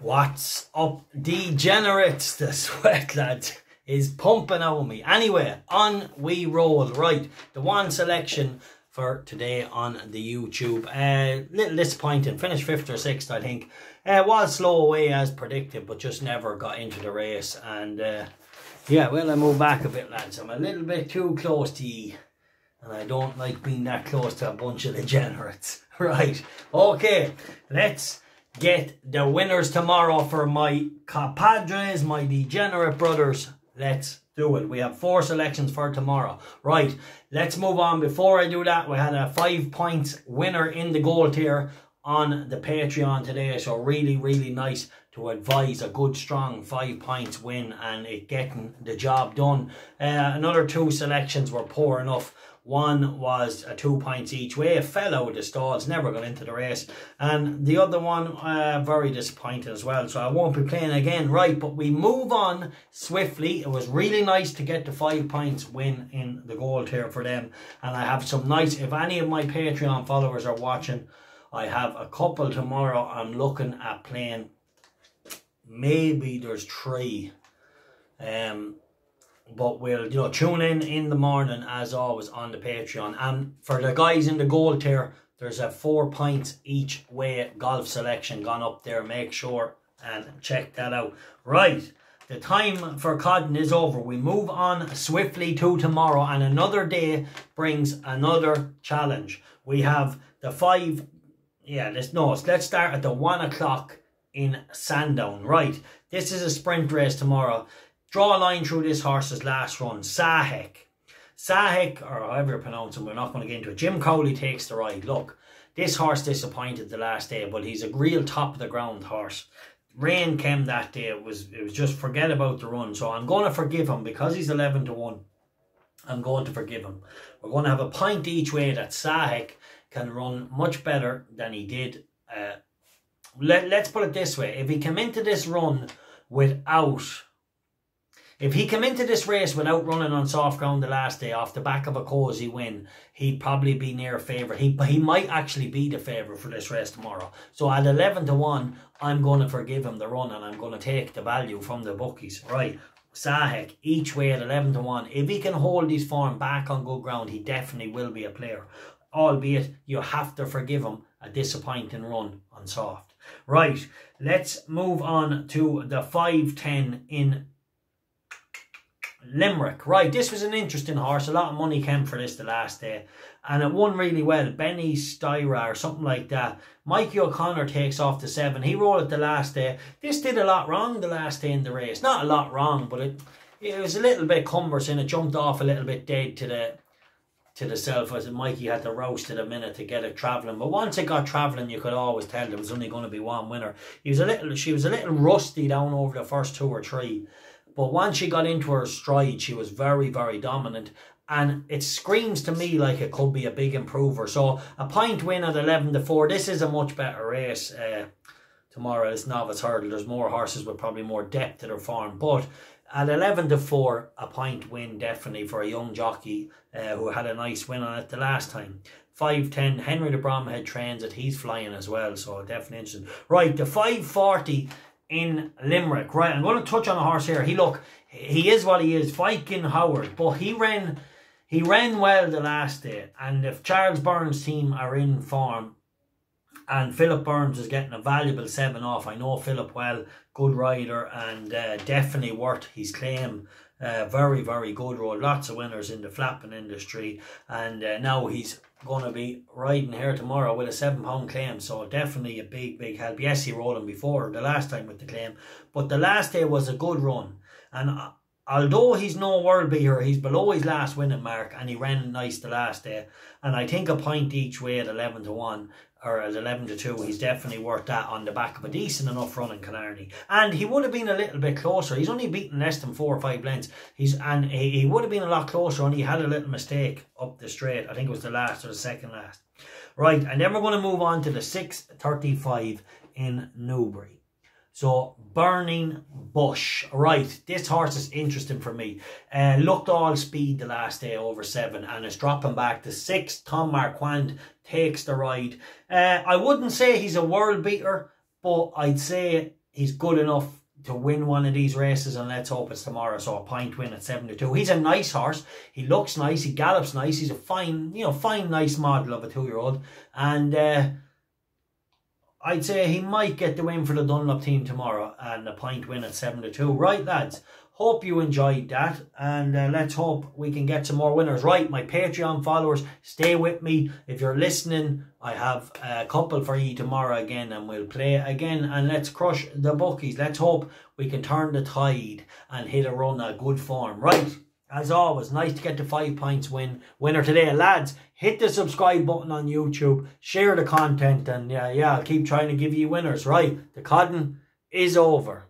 What's up, degenerates? The sweat, lads, is pumping out of me. Anyway, on we roll. Right, the one selection for today on the YouTube. Little disappointing. Finished 5th or 6th, I think. Was slow away as predicted, but just never got into the race. And yeah, well, I moved back a bit, lads. I'm a little bit too close to ye, and I don't like being that close to a bunch of degenerates. Right, okay, let's get the winners tomorrow for my compadres, my degenerate brothers. Let's do it. We have 4 selections for tomorrow. Right, let's move on. Before I do that, we had a 5 points winner in the goal tier on the Patreon today. So really, really nice to advise a good, strong 5 points win and it getting the job done. Another 2 selections were poor enough. One was 2 points each way. It fell out of the stalls, never got into the race. And the other one, very disappointing as well. So I won't be playing again. Right, but we move on swiftly. It was really nice to get the 5 points win in the goal tier for them. And I have some nice, if any of my Patreon followers are watching, I have a couple tomorrow. I'm looking at playing. Maybe there's 3. But we'll tune in the morning as always on the Patreon. And for the guys in the gold tier, there's a 4 points each way golf selection gone up there. Make sure and check that out. Right, the time for Codden is over. We move on swiftly to tomorrow, and another day brings another challenge. We have the 5. Let's start at the 1 o'clock in Sandown. Right, this is a sprint race tomorrow. Draw a line through this horse's last run. Saaheq, or however you pronounce him, we're not going to get into it. Jim Cowley takes the ride. Look, this horse disappointed the last day, but he's a real top of the ground horse. Rain came that day. It was just forget about the run. So I'm going to forgive him because he's 11 to 1. I'm going to forgive him. We're going to have a point each way that Saaheq can run much better than he did. Let's put it this way. If he came into this run without... If he came into this race without running on soft ground the last day off the back of a cosy win, he'd probably be near favourite. He might actually be the favourite for this race tomorrow. So at 11 to 1, I'm going to forgive him the run and I'm going to take the value from the bookies. Right, Saaheq, each way at 11 to 1. If he can hold his form back on good ground, he definitely will be a player. Albeit, you have to forgive him a disappointing run on soft. Right, let's move on to the 5-10 in Limerick. Right, this was an interesting horse. A lot of money came for this the last day, and it won really well. Bennystiara or something like that. Mikey O'Connor takes off the 7. He rode it the last day. This did a lot wrong the last day in the race. Not a lot wrong, but it was a little bit cumbersome. It jumped off a little bit dead to the self, as Mikey had to roast it a minute to get it travelling. But once it got travelling, you could always tell there was only going to be one winner. She was a little rusty down over the first 2 or 3. But once she got into her stride, she was very, very dominant. And it screams to me like it could be a big improver. So a point win at 11 to 4. This is a much better race tomorrow. This novice hurdle. There's more horses with probably more depth to their form. But at 11 to 4, a point win definitely for a young jockey who had a nice win on it the last time. 5-10, Henry the Bromhead trains it. He's flying as well. So definitely interesting. Right, the 540... in Limerick. Right, I'm going to touch on a horse here. He is what he is, Viking Howard, but he ran well the last day. And if Charles Byrne's team are in form and Philip Burns is getting a valuable 7 off, I know Philip well, good rider, and definitely worth his claim. Very, very good road. Lots of winners in the flapping industry, and now he's going to be riding here tomorrow with a £7 claim, so definitely a big help. Yes, he rode him before the last time with the claim, but the last day was a good run, and although he's no world beater, he's below his last winning mark, and he ran nice the last day, and I think a point each way at 11 to 1 or at 11 to 2, he's definitely worth that on the back of a decent enough run in Killarney. And he would have been a little bit closer. He's only beaten less than 4 or 5 lengths. He would have been a lot closer, and he had a little mistake up the straight. I think it was the last or the second last. Right, and then we're going to move on to the 6:35 in Newbury. So, Burning Bush. Right, this horse is interesting for me. Looked all speed the last day over 7 and is dropping back to 6. Tom Marquand takes the ride. I wouldn't say he's a world beater, but I'd say he's good enough to win one of these races, and let's hope it's tomorrow. So a point win at 7-2. He's a nice horse. He looks nice. He gallops nice. He's a fine, nice model of a 2-year-old. And I'd say he might get the win for the Dunlop team tomorrow, and a point win at 7-2. Right, lads. Hope you enjoyed that, and let's hope we can get some more winners. Right, my Patreon followers, stay with me. If you're listening, I have a couple for you tomorrow again, and we'll play again, and let's crush the bookies. Let's hope we can turn the tide and hit a run at good form. Right, as always, nice to get the 5 points winner today. Lads, hit the subscribe button on YouTube, share the content, and yeah, I'll keep trying to give you winners. Right, the cotton is over.